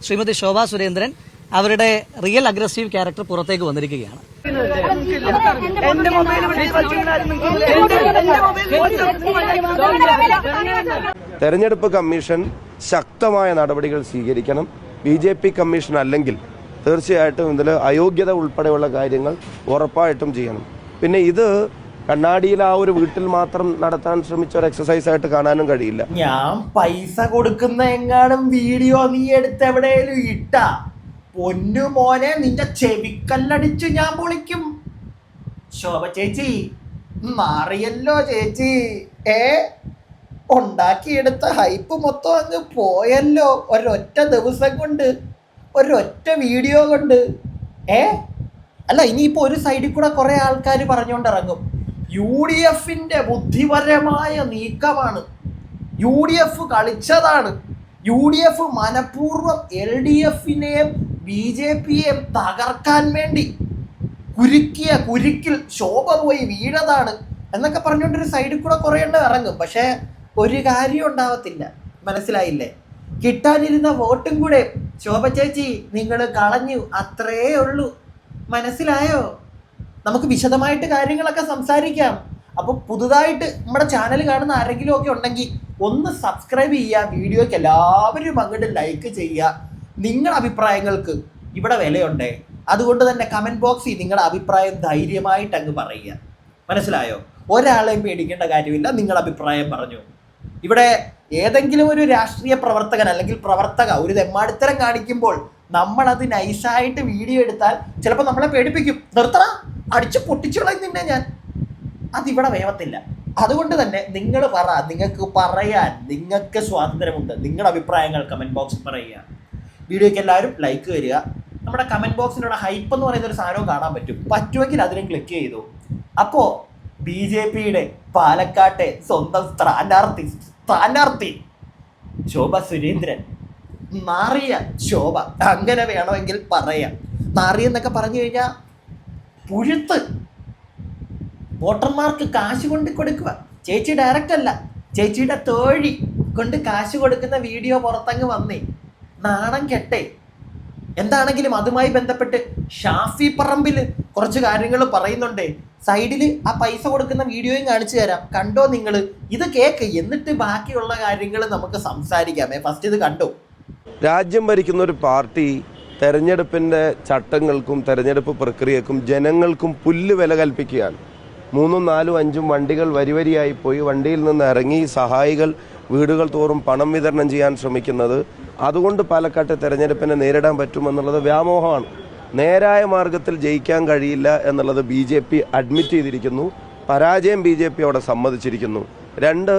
ശ്രീമതി ശോഭാ സുരേന്ദ്രൻ അവരുടെ real aggressive character പുറത്തേക്ക് വന്നിരിക്കുകയാണ്. തെരഞ്ഞെടുപ്പ് കമ്മീഷൻ ശക്തമായ നടപടികൾ സ്വീകരിക്കണം. BJP കമ്മീഷൻ അല്ലെങ്കിൽ തീർച്ചയായിട്ടും ഇതിൽ അയോഗ്യത ഉൾപ്പെടെയുള്ള കാര്യങ്ങൾ ഉറപ്പായിട്ടും ചെയ്യണം. പിന്നെ ഇത് കണ്ണാടിയിൽ ആ ഒരു വീട്ടിൽ മാത്രം നടത്താൻ ശ്രമിച്ച ഒരു എക്സസൈസ് ആയിട്ട് കാണാനും കഴിയില്ല. ഞാൻ പൈസ കൊടുക്കുന്ന എങ്ങാനും വീഡിയോ നീ എടുത്ത് എവിടെയും ഇട്ട പൊന്നു മോനെ നിന്റെ ചെവിക്കല്ലടിച്ച് ഞാൻ പൊളിക്കും. ശോഭ ചേച്ചി മാറിയല്ലോ ചേച്ചി. ഉണ്ടാക്കിയെടുത്ത ഹൈപ്പ് മൊത്തം അങ്ങ് പോയല്ലോ ഒരൊറ്റ ദിവസം കൊണ്ട്, ഒരൊറ്റ വീഡിയോ കൊണ്ട്. അല്ല, ഇനിയിപ്പോൾ ഒരു സൈഡിൽ കൂടെ കുറേ ആൾക്കാർ പറഞ്ഞുകൊണ്ടിറങ്ങും UDF ബുദ്ധിപരമായ നീക്കമാണ്, UDF കളിച്ചതാണ്, UDF മനഃപൂർവ്വം LDF BJP തകർക്കാൻ വേണ്ടി കുരുക്കിയ കുരുക്കിൽ ശോഭ പോയി വീണതാണ് എന്നൊക്കെ പറഞ്ഞുകൊണ്ടൊരു സൈഡിൽ കൂടെ കുറേ എണ്ണം ഇറങ്ങും. പക്ഷേ ഒരു കാര്യം ഉണ്ടാവത്തില്ല, മനസ്സിലായില്ലേ? കിട്ടാനിരുന്ന വോട്ടും കൂടെ ശോഭ ചേച്ചി നിങ്ങൾ കളഞ്ഞു, അത്രേ ഉള്ളൂ. മനസ്സിലായോ? നമുക്ക് വിശദമായിട്ട് കാര്യങ്ങളൊക്കെ സംസാരിക്കാം. അപ്പോൾ പുതുതായിട്ട് നമ്മുടെ ചാനൽ കാണുന്ന ആരെങ്കിലും ഒക്കെ ഉണ്ടെങ്കിൽ ഒന്ന് സബ്സ്ക്രൈബ് ചെയ്യുക, വീഡിയോയ്ക്ക് എല്ലാവരും അങ്ങോട്ട് ലൈക്ക് ചെയ്യുക. നിങ്ങളുടെ അഭിപ്രായങ്ങൾക്ക് ഇവിടെ വിലയുണ്ടേ. അതുകൊണ്ട് തന്നെ കമൻറ്റ് ബോക്സിൽ നിങ്ങളുടെ അഭിപ്രായം ധൈര്യമായിട്ട് അങ്ങ് പറയുക. മനസ്സിലായോ? ഒരാളെയും പേടിക്കേണ്ട കാര്യമില്ല, നിങ്ങളുടെ അഭിപ്രായം പറഞ്ഞു. ഇവിടെ ഏതെങ്കിലും ഒരു രാഷ്ട്രീയ പ്രവർത്തകൻ അല്ലെങ്കിൽ പ്രവർത്തക ഒരു തെമ്മാടിത്തരം കാണിക്കുമ്പോൾ നമ്മളത് നൈസായിട്ട് വീഡിയോ എടുത്താൽ ചിലപ്പോൾ നമ്മളെ പേടിപ്പിക്കും. നിർത്തണ, അടിച്ച് പൊട്ടിച്ചുകളയുന്നില്ല ഞാൻ. അതിവിടെ വേവത്തില്ല. അതുകൊണ്ട് തന്നെ നിങ്ങൾ പറ, നിങ്ങൾക്ക് പറയാൻ നിങ്ങൾക്ക് സ്വാതന്ത്ര്യമുണ്ട്. നിങ്ങളുടെ അഭിപ്രായങ്ങൾ കമൻറ്റ് ബോക്സിൽ പറയുക. വീഡിയോയ്ക്ക് എല്ലാവരും ലൈക്ക് തരിക. നമ്മുടെ കമൻറ്റ് ബോക്സിലുള്ള ഹൈപ്പ് എന്ന് പറയുന്ന ഒരു സാധനവും കാണാൻ പറ്റും. പറ്റുമെങ്കിൽ അതിലും ക്ലിക്ക് ചെയ്തു. അപ്പോൾ BJPയുടെ പാലക്കാട്ടെ സ്വന്തം സ്ഥാനാർത്ഥി ശോഭ സുരേന്ദ്രൻ, നാറിയ ശോഭ, അങ്ങനെ വേണമെങ്കിൽ പറയാം. നാറിയെന്നൊക്കെ പറഞ്ഞു കഴിഞ്ഞാൽ പുഴുത്ത് വോട്ടർമാർക്ക് കാശ് കൊണ്ട് കൊടുക്കുക. ചേച്ചി ഡയറക്റ്റ് അല്ല, ചേച്ചിയുടെ തോഴി കൊണ്ട് കാശ് കൊടുക്കുന്ന വീഡിയോ പുറത്തങ്ങ് വന്നേ, നാണം കെട്ടേ. എന്താണെങ്കിലും അതുമായി ബന്ധപ്പെട്ട് ഷാഫി പറമ്പിൽ കുറച്ച് കാര്യങ്ങൾ പറയുന്നുണ്ടേ. സൈഡിൽ ആ പൈസ കൊടുക്കുന്ന വീഡിയോയും കാണിച്ചു തരാം, കണ്ടോ നിങ്ങൾ? ഇത് കേക്ക്, എന്നിട്ട് ബാക്കിയുള്ള കാര്യങ്ങൾ നമുക്ക് സംസാരിക്കാം. ഫസ്റ്റ് ഇത് കണ്ടോ. രാജ്യം ഭരിക്കുന്ന ഒരു പാർട്ടി തെരഞ്ഞെടുപ്പിൻ്റെ ചട്ടങ്ങൾക്കും തെരഞ്ഞെടുപ്പ് പ്രക്രിയക്കും ജനങ്ങൾക്കും പുല്ല് വില കൽപ്പിക്കുകയാണ്. 3, 4, 5 വണ്ടികൾ വരിവരിയായി പോയി വണ്ടിയിൽ നിന്ന് ഇറങ്ങി സഹായികൾ വീടുകൾ തോറും പണം വിതരണം ചെയ്യാൻ ശ്രമിക്കുന്നത്. അതുകൊണ്ട് പാലക്കാട്ടെ തെരഞ്ഞെടുപ്പിനെ നേരിടാൻ പറ്റുമെന്നുള്ളത് വ്യാമോഹമാണ്. നേരായ മാർഗത്തിൽ ജയിക്കാൻ കഴിയില്ല എന്നുള്ളത് BJP അഡ്മിറ്റ് ചെയ്തിരിക്കുന്നു. പരാജയം BJP അവിടെ സമ്മതിച്ചിരിക്കുന്നു. 2,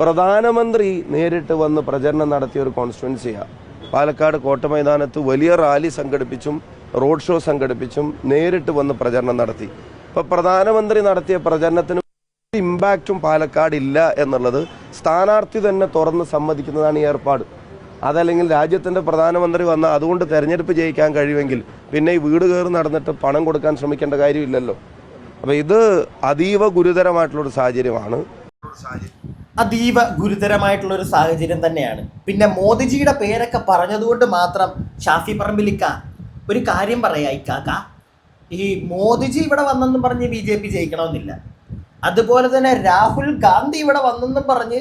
പ്രധാനമന്ത്രി നേരിട്ട് വന്ന് പ്രചരണം നടത്തിയ ഒരു കോൺസ്റ്റിറ്റ്യുവൻസിയാണ് പാലക്കാട് കോട്ടമൈതാനത്ത്. വലിയ റാലി സംഘടിപ്പിച്ചും റോഡ് ഷോ സംഘടിപ്പിച്ചും നേരിട്ട് വന്ന് പ്രചരണം നടത്തി. ഇപ്പോൾ പ്രധാനമന്ത്രി നടത്തിയ പ്രചരണത്തിന് ഇമ്പാക്റ്റും പാലക്കാട് ഇല്ല എന്നുള്ളത് സ്ഥാനാർത്ഥി തന്നെ തുറന്ന് സമ്മതിക്കുന്നതാണ് ഈ ഏർപ്പാട്. അതല്ലെങ്കിൽ രാജ്യത്തിൻ്റെ പ്രധാനമന്ത്രി വന്ന അതുകൊണ്ട് തെരഞ്ഞെടുപ്പ് ജയിക്കാൻ കഴിയുമെങ്കിൽ പിന്നെ ഈ വീട് കയറി നടന്നിട്ട് പണം കൊടുക്കാൻ ശ്രമിക്കേണ്ട കാര്യമില്ലല്ലോ. അപ്പോൾ ഇത് അതീവ ഗുരുതരമായിട്ടുള്ളൊരു സാഹചര്യമാണ്. അതീവ ഗുരുതരമായിട്ടുള്ളൊരു സാഹചര്യം തന്നെയാണ്. പിന്നെ മോദിജിയുടെ പേരൊക്കെ പറഞ്ഞതുകൊണ്ട് മാത്രം ഷാഫി പറമ്പിലിക്ക ഒരു കാര്യം പറയാ, ഇക്കാക്ക, ഈ മോദിജി ഇവിടെ വന്നെന്നും പറഞ്ഞ് BJP ജയിക്കണമെന്നില്ല. അതുപോലെ തന്നെ രാഹുൽ ഗാന്ധി ഇവിടെ വന്നെന്നും പറഞ്ഞ്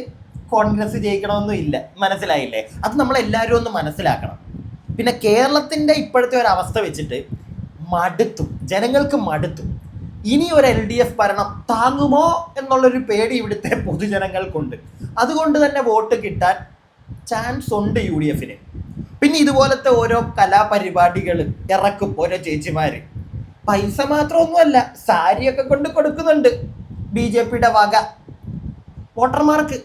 കോൺഗ്രസ് ജയിക്കണമെന്നും ഇല്ല. മനസ്സിലായില്ലേ? അത് നമ്മളെല്ലാവരും ഒന്ന് മനസ്സിലാക്കണം. പിന്നെ കേരളത്തിൻ്റെ ഇപ്പോഴത്തെ ഒരു അവസ്ഥ വെച്ചിട്ട് മടുത്തു, ജനങ്ങൾക്ക് മടുത്തു. ഇനി ഒരു LDF ഭരണം താങ്ങുമോ എന്നുള്ളൊരു പേടി ഇവിടുത്തെ പൊതുജനങ്ങൾക്കുണ്ട്. അതുകൊണ്ട് തന്നെ വോട്ട് കിട്ടാൻ ചാൻസ് ഉണ്ട് UDF. പിന്നെ ഇതുപോലത്തെ ഓരോ കലാപരിപാടികൾ ഇറക്കും ഓരോ ചേച്ചിമാർ. പൈസ മാത്രമൊന്നുമല്ല, സാരിയൊക്കെ കൊണ്ട് കൊടുക്കുന്നുണ്ട് BJPയുടെ വക വോട്ടർമാർക്ക്.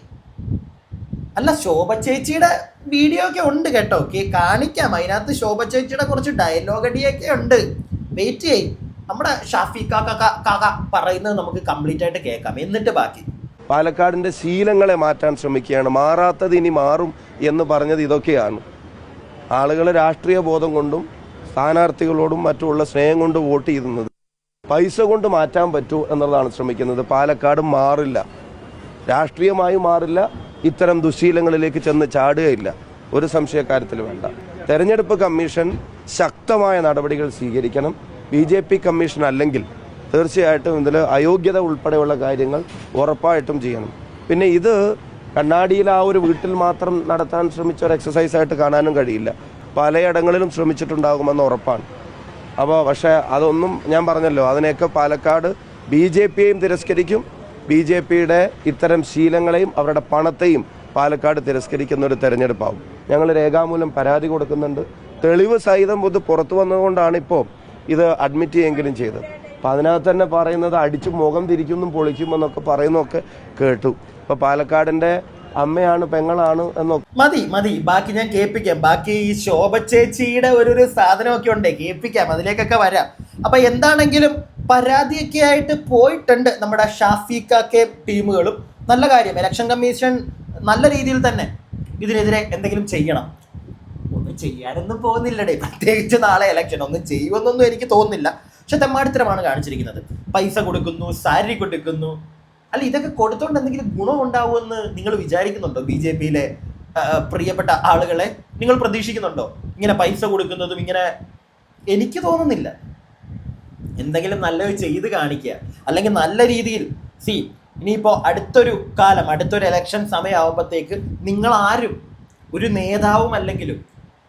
അല്ല, ശോഭ ചേച്ചിയുടെ വീഡിയോ ഒക്കെ ഉണ്ട് കേട്ടോ, കാണിക്കാം. അതിനകത്ത് ശോഭ ചേച്ചിയുടെ കുറച്ച് ഡയലോഗ് അടിയൊക്കെ ഉണ്ട്. വെയിറ്റ് ചെയ്യും, നമ്മുടെ ഷാഫി കാക്ക പറയുന്നത് നമുക്ക് കംപ്ലീറ്റ് ആയിട്ട് കേൾക്കാം, എന്നിട്ട് ബാക്കി. പാലക്കാടിൻ്റെ ശീലങ്ങളെ മാറ്റാൻ ശ്രമിക്കുകയാണ്. മാറാത്തത് ഇനി മാറും എന്ന് പറഞ്ഞത് ഇതൊക്കെയാണ്. ആളുകൾ രാഷ്ട്രീയ ബോധം കൊണ്ടും സ്ഥാനാർത്ഥികളോടും മറ്റുള്ള സ്നേഹം കൊണ്ട് വോട്ട് ചെയ്യുന്നത്. പൈസ കൊണ്ട് മാറ്റാൻ പറ്റൂ എന്നുള്ളതാണ് ശ്രമിക്കുന്നത്. പാലക്കാട് മാറില്ല, രാഷ്ട്രീയമായി മാറില്ല, ഇത്തരം ദുശീലങ്ങളിലേക്ക് ചെന്ന് ചാടുകയില്ല, ഒരു സംശയക്കാര്യത്തിൽ വേണ്ട. തെരഞ്ഞെടുപ്പ് കമ്മീഷൻ ശക്തമായ നടപടികൾ സ്വീകരിക്കണം. BJP കമ്മീഷൻ അല്ലെങ്കിൽ തീർച്ചയായിട്ടും ഇതിൽ അയോഗ്യത ഉൾപ്പെടെയുള്ള കാര്യങ്ങൾ ഉറപ്പായിട്ടും ചെയ്യണം. പിന്നെ ഇത് കണ്ണാടിയിൽ ആ ഒരു വീട്ടിൽ മാത്രം നടത്താൻ ശ്രമിച്ച ഒരു എക്സസൈസായിട്ട് കാണാനും കഴിയില്ല. പലയിടങ്ങളിലും ശ്രമിച്ചിട്ടുണ്ടാകുമെന്ന് ഉറപ്പാണ്. അപ്പോൾ പക്ഷേ അതൊന്നും ഞാൻ പറഞ്ഞല്ലോ, അതിനെയൊക്കെ പാലക്കാട് BJPയെയും തിരസ്കരിക്കും. BJPയുടെ ഇത്തരം ശീലങ്ങളെയും അവരുടെ പണത്തെയും പാലക്കാട് തിരസ്കരിക്കുന്ന ഒരു തെരഞ്ഞെടുപ്പാവും. ഞങ്ങൾ രേഖാമൂലം പരാതി കൊടുക്കുന്നുണ്ട്. തെളിവ് സഹിതം ഇത് പുറത്തു വന്നതുകൊണ്ടാണ് ഇപ്പോൾ ഇത് അഡ്മിറ്റ് ചെയ്യുമെങ്കിലും ചെയ്തത്. അപ്പം അതിനകത്ത് തന്നെ പറയുന്നത് അടിച്ചു മുഖം തിരിക്കുന്നും പൊളിക്കുമെന്നൊക്കെ പറയുന്നതൊക്കെ കേട്ടു. ഇപ്പോൾ പാലക്കാടിൻ്റെ അമ്മയാണ് പെങ്ങളാണ് എന്നൊക്കെ മതി ബാക്കി ഞാൻ കേൾപ്പിക്കാം. ബാക്കി ഈ ശോഭ ചേച്ചിയുടെ ഒരു സാധനമൊക്കെ ഉണ്ടേ, കേൾപ്പിക്കാം, അതിലേക്കൊക്കെ വരാം. അപ്പൊ എന്താണെങ്കിലും പരാതിയൊക്കെ ആയിട്ട് പോയിട്ടുണ്ട് നമ്മുടെ ഷാഫിക്കാക്കെ ടീമുകളും. നല്ല കാര്യം, ഇലക്ഷൻ കമ്മീഷൻ നല്ല രീതിയിൽ തന്നെ ഇതിനെതിരെ എന്തെങ്കിലും ചെയ്യണം. ഒന്നും ചെയ്യാനൊന്നും പോകുന്നില്ലടേ, പ്രത്യേകിച്ച് നാളെ ഇലക്ഷൻ ഒന്നും ചെയ്യുമെന്നൊന്നും എനിക്ക് തോന്നുന്നില്ല. പക്ഷെ തെമ്മാടിത്തരമാണ് കാണിച്ചിരിക്കുന്നത്. പൈസ കൊടുക്കുന്നു, സാരി കൊടുക്കുന്നു. അല്ല, ഇതൊക്കെ കൊടുത്തോണ്ട് എന്തെങ്കിലും ഗുണം ഉണ്ടാവുമെന്ന് നിങ്ങൾ വിചാരിക്കുന്നുണ്ടോ? BJPയിലെ പ്രിയപ്പെട്ട ആളുകളെ നിങ്ങൾ പ്രതീക്ഷിക്കുന്നുണ്ടോ? ഇങ്ങനെ പൈസ കൊടുക്കുന്നതും ഇങ്ങനെ എനിക്ക് തോന്നുന്നില്ല. എന്തെങ്കിലും നല്ലത് ചെയ്ത് കാണിക്കുക, അല്ലെങ്കിൽ നല്ല രീതിയിൽ ഇനിയിപ്പോൾ അടുത്തൊരു ഇലക്ഷൻ സമയമാകുമ്പോഴത്തേക്ക് നിങ്ങളാരും ഒരു നേതാവും അല്ലെങ്കിലും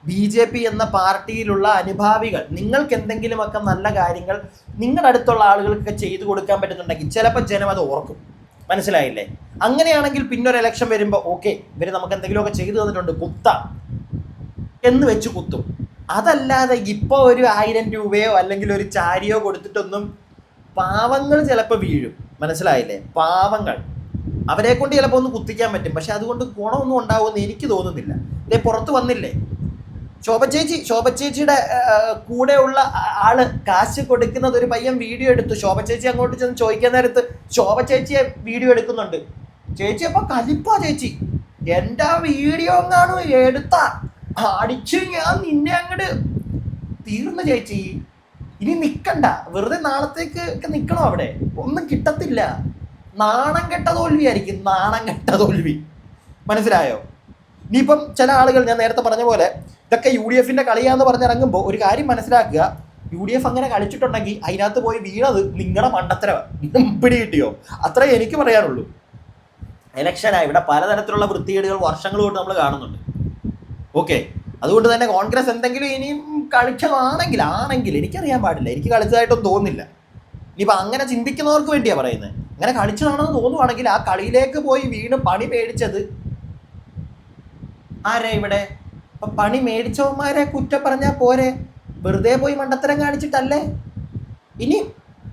BJP എന്ന പാർട്ടിയിലുള്ള അനുഭാവികൾ നിങ്ങൾക്ക് എന്തെങ്കിലുമൊക്കെ നല്ല കാര്യങ്ങൾ നിങ്ങളുടെ അടുത്തുള്ള ആളുകൾക്കൊക്കെ ചെയ്തു കൊടുക്കാൻ പറ്റുന്നുണ്ടെങ്കിൽ ചിലപ്പോൾ ജനം അത് ഓർക്കും. മനസ്സിലായില്ലേ? അങ്ങനെയാണെങ്കിൽ പിന്നൊരു ഇലക്ഷൻ വരുമ്പോൾ ഓക്കെ, ഇവർ നമുക്ക് എന്തെങ്കിലുമൊക്കെ ചെയ്തു തന്നിട്ടുണ്ട്, കുത്താം എന്ന് വെച്ച് കുത്തും. അതല്ലാതെ ഇപ്പോൾ ഒരു 1000 രൂപയോ അല്ലെങ്കിൽ ഒരു ചാരിയോ കൊടുത്തിട്ടൊന്നും പാവങ്ങൾ ചിലപ്പോൾ വീഴും. മനസ്സിലായില്ലേ? പാവങ്ങൾ, അവരെ കൊണ്ട് ചിലപ്പോൾ ഒന്ന് കുത്തിക്കാൻ പറ്റും, പക്ഷെ അതുകൊണ്ട് ഗുണമൊന്നും ഉണ്ടാവുമെന്ന് എനിക്ക് തോന്നുന്നില്ല. ഇതേ പുറത്ത് വന്നില്ലേ ശോഭ ചേച്ചിയുടെ കൂടെയുള്ള ആള് കാശ് കൊടുക്കുന്നത് ഒരു പയ്യൻ വീഡിയോ എടുത്തു. ശോഭ ചേച്ചി അങ്ങോട്ട് ചെന്ന് ചോദിക്കാൻ നേരത്ത് ശോഭ ചേച്ചിയെ വീഡിയോ എടുക്കുന്നുണ്ട്. ചേച്ചി അപ്പൊ കലിപ്പാ ചേച്ചി, എൻ്റെ വീഡിയോ എങ്ങാനും എടുത്താ അടിച്ചു ഞാൻ നിന്നെ അങ്ങോട്ട് തീർന്നു ചേച്ചി, ഇനി നിക്കണ്ട, വെറുതെ നാളത്തേക്ക് ഒക്കെ നിക്കണോ? അവിടെ ഒന്നും കിട്ടത്തില്ല. നാണം കെട്ട തോൽവിയായിരിക്കും, നാണം കെട്ട തോൽവി. മനസ്സിലായോ? ഇനിയിപ്പം ചില ആളുകൾ ഞാൻ നേരത്തെ പറഞ്ഞ പോലെ ഇതൊക്കെ UDFന്റെ കളിയാന്ന് പറഞ്ഞിറങ്ങുമ്പോൾ ഒരു കാര്യം മനസ്സിലാക്കുക, UDF അങ്ങനെ കളിച്ചിട്ടുണ്ടെങ്കിൽ അതിനകത്ത് പോയി വീണത് നിങ്ങളുടെ മണ്ടത്തരമാണ്. പിടി കിട്ടിയോ? അത്രേ എനിക്ക് പറയാനുള്ളൂ. ഇലക്ഷനായി ഇവിടെ പലതരത്തിലുള്ള വൃത്തികേടുകൾ വർഷങ്ങൾ കൊണ്ട് നമ്മൾ കാണുന്നുണ്ട്. ഓക്കെ, അതുകൊണ്ട് തന്നെ കോൺഗ്രസ് എന്തെങ്കിലും ഇനിയും കളിച്ചതാണെങ്കിൽ എനിക്കറിയാൻ പാടില്ല, എനിക്ക് കളിച്ചതായിട്ടൊന്നും തോന്നുന്നില്ല. ഇനിയിപ്പോൾ അങ്ങനെ ചിന്തിക്കുന്നവർക്ക് വേണ്ടിയാണ് പറയുന്നത്. അങ്ങനെ കളിച്ചതാണെന്ന് തോന്നുവാണെങ്കിൽ ആ കളിയിലേക്ക് പോയി വീണ് പണി മേടിച്ചത് ആരെ? ഇവിടെ പണി മേടിച്ചവന്മാരെ കുറ്റം പറഞ്ഞാൽ പോരെ, വെറുതെ പോയി മണ്ടത്തരം കാണിച്ചിട്ടല്ലേ? ഇനി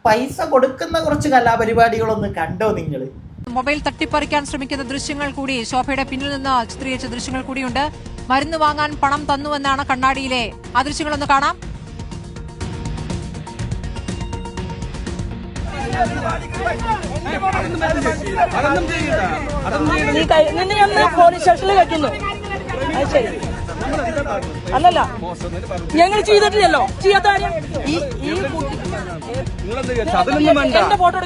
പൈസ കൊടുക്കുന്ന കുറച്ച് കലാപരിപാടികളൊന്ന് കണ്ടോ നിങ്ങൾ? മൊബൈൽ തട്ടിപ്പറിക്കാൻ ശ്രമിക്കുന്ന ദൃശ്യങ്ങൾ കൂടി ശോഭയുടെ പിന്നിൽ നിന്ന് ചിത്രീകരിച്ച ദൃശ്യങ്ങൾ കൂടിയുണ്ട്. മരുന്ന് വാങ്ങാൻ പണം തന്നുവെന്നാണ് കണ്ണാടിയിലെ ആ ദൃശ്യങ്ങളൊന്ന് കാണാം. പോലീസ് സ്റ്റേഷനിൽ വെക്കുന്നു. ശരി, അല്ലല്ല, ഞങ്ങൾ ചെയ്തിട്ടില്ലല്ലോ. ചെയ്യാത്ത കാര്യം എന്റെ ഫോട്ടോ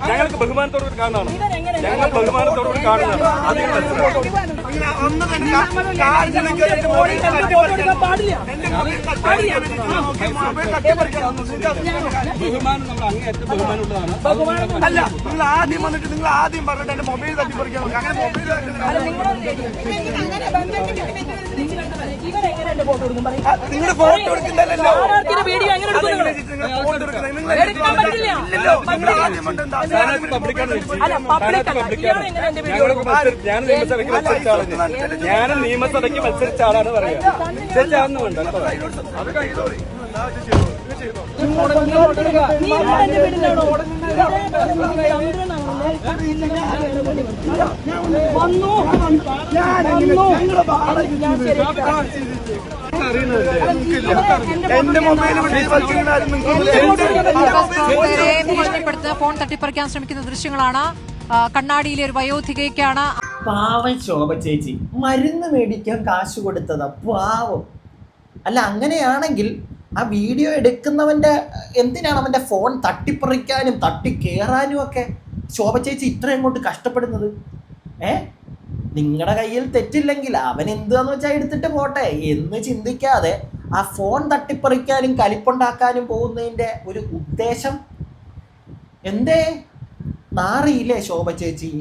ഞങ്ങൾക്ക് ബഹുമാനത്തോട് കാണാണ്, ഞങ്ങൾ ബഹുമാനത്തോട് കാണുന്നത്. ബഹുമാനം നമ്മൾ അങ്ങേയറ്റം ബഹുമാനമുള്ളതാണ്. അല്ല, നിങ്ങൾ ആദ്യം വന്നിട്ട് നിങ്ങൾ ആദ്യം പറഞ്ഞിട്ട് എന്റെ മൊബൈൽ തട്ടിപ്പറിക്കാൻ അങ്ങനെ മൊബൈൽ നിങ്ങളുടെ ഫോട്ടോ എടുക്കുന്നില്ലല്ലോ. ഞാനും നിയമസഭയ്ക്ക് മത്സരിച്ച ആളാണ് പറയുക. ചേച്ചാന്നുണ്ട് അത് കഴിഞ്ഞോളി. എന്റെ മൊബൈൽ ഫോൺ തട്ടിപ്പറിക്കാൻ ശ്രമിക്കുന്ന ദൃശ്യങ്ങളാണ്. കണ്ണാടിയിലെ ഒരു അല്ല അങ്ങനെയാണെങ്കിൽ ആ വീഡിയോ എടുക്കുന്നവൻ്റെ എന്തിനാണ് അവൻ്റെ ഫോൺ തട്ടിപ്പറിക്കാനും തട്ടിക്കേറാനും ഒക്കെ ശോഭ ചേച്ചി ഇത്രയും കൊണ്ട് കഷ്ടപ്പെടുന്നത്? നിങ്ങളുടെ കയ്യിൽ തെറ്റില്ലെങ്കിൽ അവൻ എന്താന്ന് വെച്ചാൽ എടുത്തിട്ട് പോട്ടെ എന്ന് ചിന്തിക്കാതെ ആ ഫോൺ തട്ടിപ്പറിക്കാനും കലിപ്പുണ്ടാക്കാനും പോകുന്നതിൻ്റെ ഒരു ഉദ്ദേശം എന്തേ? നാറിയില്ലേ ശോഭ ചേച്ചി?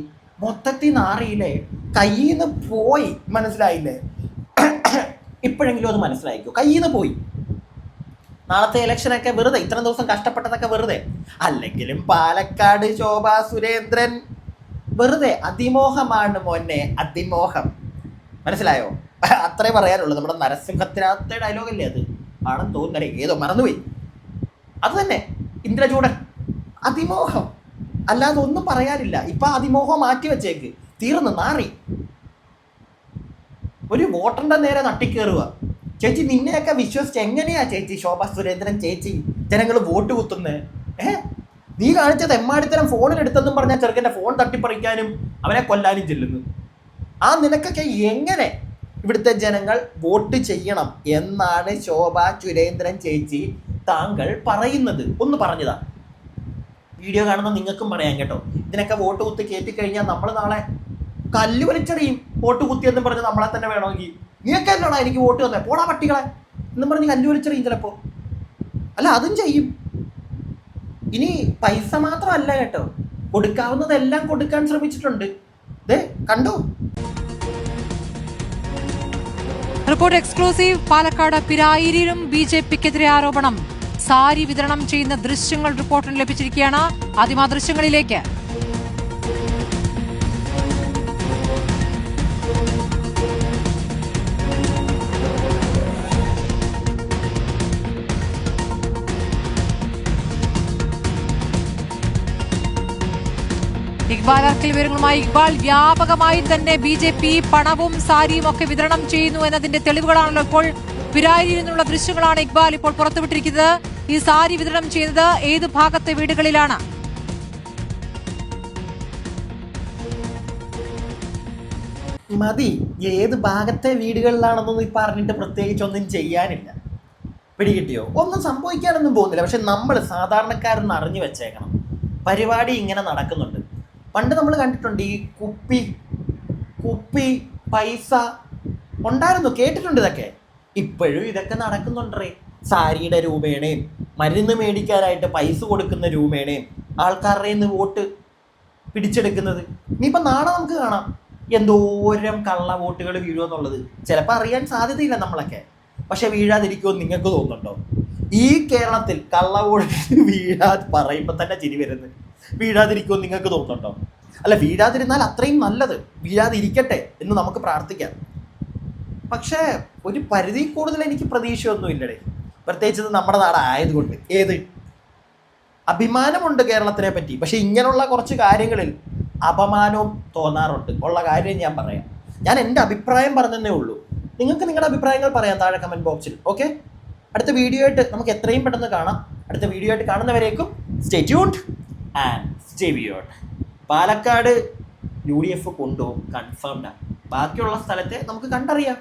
മൊത്തത്തിൽ നാറിയില്ലേ? കയ്യിൽ നിന്ന് പോയി, മനസ്സിലായില്ലേ? ഇപ്പോഴെങ്കിലും അത് മനസ്സിലായിക്കോ, കയ്യിൽ നിന്ന് പോയി. നാളത്തെ ഇലക്ഷനൊക്കെ വെറുതെ, ഇത്രയും ദിവസം കഷ്ടപ്പെട്ടതൊക്കെ വെറുതെ. അല്ലെങ്കിലും പാലക്കാട് ശോഭാ സുരേന്ദ്രൻ വെറുതെ അതിമോഹമാണ് മോനെ, അതിമോഹം. മനസ്സിലായോ? അത്രേ പറയാനുള്ളൂ. നമ്മുടെ നരസിംഹത്തിനകത്തെ ഡയലോഗല്ലേ അത്? ആണെന്ന് തോന്നുന്നല്ലേ, ഏതോ മറന്നുപോയി. അത് തന്നെ, ഇന്ദ്രചൂടൻ. അതിമോഹം, അല്ലാതെ ഒന്നും പറയാനില്ല. ഇപ്പൊ അതിമോഹം മാറ്റി വെച്ചേക്ക്, തീർന്നു, നാറി. ഒരു വോട്ടറിന്റെ നേരെ തട്ടിക്കേറുക. ചേച്ചി നിന്നെയൊക്കെ വിശ്വസിച്ച് എങ്ങനെയാ ചേച്ചി ശോഭാ സുരേന്ദ്രൻ ചേച്ചി ജനങ്ങൾ വോട്ട് കുത്തുന്നത്? നീ കാണിച്ചത് എമ്മാടിത്തരം ഫോണിലെടുത്തെന്നും പറഞ്ഞാൽ ചെറുക്കൻ്റെ ഫോൺ തട്ടിപ്പറിക്കാനും അവനെ കൊല്ലാനും ചെല്ലുന്നു. ആ നിനക്കൊക്കെ എങ്ങനെ ഇവിടുത്തെ ജനങ്ങൾ വോട്ട് ചെയ്യണം എന്നാണ് ശോഭാ സുരേന്ദ്രൻ ചേച്ചി താങ്കൾ പറയുന്നത്? ഒന്ന് പറഞ്ഞതാ. വീഡിയോ കാണുന്ന നിങ്ങൾക്കും പറയാം കേട്ടോ. ഇതിനൊക്കെ വോട്ട് കുത്തി കയറ്റിക്കഴിഞ്ഞാൽ നമ്മൾ നാളെ കല്ല് വലിച്ചെറിയും. വോട്ട് കുത്തിയെന്നും പറഞ്ഞ് നമ്മളെ തന്നെ വേണമെങ്കിൽ. നീയൊക്കെ അല്ലോടാ എനിക്ക് വോട്ട് തന്നെ, പോടാ പട്ടികളെ എന്നും പറഞ്ഞ് കല്ല് വലിച്ചെറിയും ചിലപ്പോൾ. അല്ല, അതും ചെയ്യും. ഇനി പൈസ മാത്രമല്ല കേട്ടോ, കൊടുക്കാവുന്നതെല്ലാം കൊടുക്കാൻ ശ്രമിച്ചിട്ടുണ്ട്. കണ്ടോ? Report exclusive. പാലക്കാട് പിരായിരിയിലും BJPക്കെതിരെ ആരോപണം. സാരി വിതരണം ചെയ്യുന്ന ദൃശ്യങ്ങൾ റിപ്പോർട്ടിന് ലഭിച്ചിരിക്കുകയാണ്. ആദ്യം ആ ദൃശ്യങ്ങളിലേക്ക്. ഇക്ബാൽ അർക്കൽ വിവരങ്ങളുമായി. ഇക്ബാൽ, വ്യാപകമായി തന്നെ BJP പണവും സാരിയും ഒക്കെ വിതരണം ചെയ്യുന്നു എന്നതിന്റെ തെളിവുകളാണല്ലോ ഇപ്പോൾ പിരായിരിയിൽ നിന്നുള്ള ദൃശ്യങ്ങളാണ് ഇക്ബാൽ ഇപ്പോൾ പുറത്തുവിട്ടിരിക്കുന്നത്. ഈ സാരി വിതരണം ചെയ്യുന്നത് ഏത് ഭാഗത്തെ വീടുകളിലാണ്? മതി, ഏത് ഭാഗത്തെ വീടുകളിലാണെന്നൊന്നും ഇപ്പം അറിഞ്ഞിട്ട് പ്രത്യേകിച്ച് ഒന്നും ചെയ്യാനില്ല. പിടികിട്ടിയോ? ഒന്നും സംഭവിക്കാനൊന്നും പോകുന്നില്ല. പക്ഷെ നമ്മൾ സാധാരണക്കാരൊന്ന് അറിഞ്ഞു വെച്ചേക്കണം, പരിപാടി ഇങ്ങനെ നടക്കുന്നുണ്ട്. പണ്ട് നമ്മൾ കണ്ടിട്ടുണ്ട് ഈ കുപ്പി പൈസ ഉണ്ടായിരുന്നു, കേട്ടിട്ടുണ്ട് ഇതൊക്കെ. ഇപ്പോഴും ഇതൊക്കെ നടക്കുന്നുണ്ടേ. സാരിയുടെ രൂപേണയും മരുന്ന് മേടിക്കാനായിട്ട് പൈസ കൊടുക്കുന്ന രൂപേണയും ആൾക്കാരുടെ നിന്ന് വോട്ട് പിടിച്ചെടുക്കുന്നത്. ഇനിയിപ്പോൾ നാളെ നമുക്ക് കാണാം എന്തോരം കള്ള വോട്ടുകൾ വീഴുമെന്നുള്ളത്. ചിലപ്പോൾ അറിയാൻ സാധ്യതയില്ല നമ്മളൊക്കെ, പക്ഷെ വീഴാതിരിക്കുമെന്ന് നിങ്ങൾക്ക് തോന്നുന്നുണ്ടോ? ഈ കേരളത്തിൽ കള്ള വോട്ട് പറയുമ്പോൾ തന്നെ ചിരി വരുന്നത്. വീഴാതിരിക്കുമെന്ന് നിങ്ങൾക്ക് തോന്നുന്നുണ്ടോ? അല്ല, വീഴാതിരുന്നാൽ അത്രയും നല്ലത്. വീഴാതിരിക്കട്ടെ എന്ന് നമുക്ക് പ്രാർത്ഥിക്കാം. പക്ഷേ ഒരു പരിധി കൂടുതൽ എനിക്ക് പ്രതീക്ഷയൊന്നും ഇല്ലടേ, പ്രത്യേകിച്ച് നമ്മുടെ നാടായതുകൊണ്ട്. അഭിമാനമുണ്ട് കേരളത്തിനെ പറ്റി, പക്ഷെ ഇങ്ങനെയുള്ള കുറച്ച് കാര്യങ്ങളിൽ അപമാനവും തോന്നാറുണ്ട്. ഉള്ള കാര്യം ഞാൻ പറയാം. ഞാൻ എൻ്റെ അഭിപ്രായം പറഞ്ഞതേ ഉള്ളൂ. നിങ്ങൾക്ക് നിങ്ങളുടെ അഭിപ്രായങ്ങൾ പറയാം താഴെ കമൻറ്റ് ബോക്സിൽ. ഓക്കെ, അടുത്ത വീഡിയോ ആയിട്ട് നമുക്ക് എത്രയും പെട്ടെന്ന് കാണാം. അടുത്ത വീഡിയോ ആയിട്ട് കാണുന്നവരേക്കും stay tuned and stay weird. Palakkad UDF കൊണ്ടുപോകും, കൺഫേംഡാണ്. ബാക്കിയുള്ള സ്ഥലത്തെ നമുക്ക് കണ്ടറിയാം.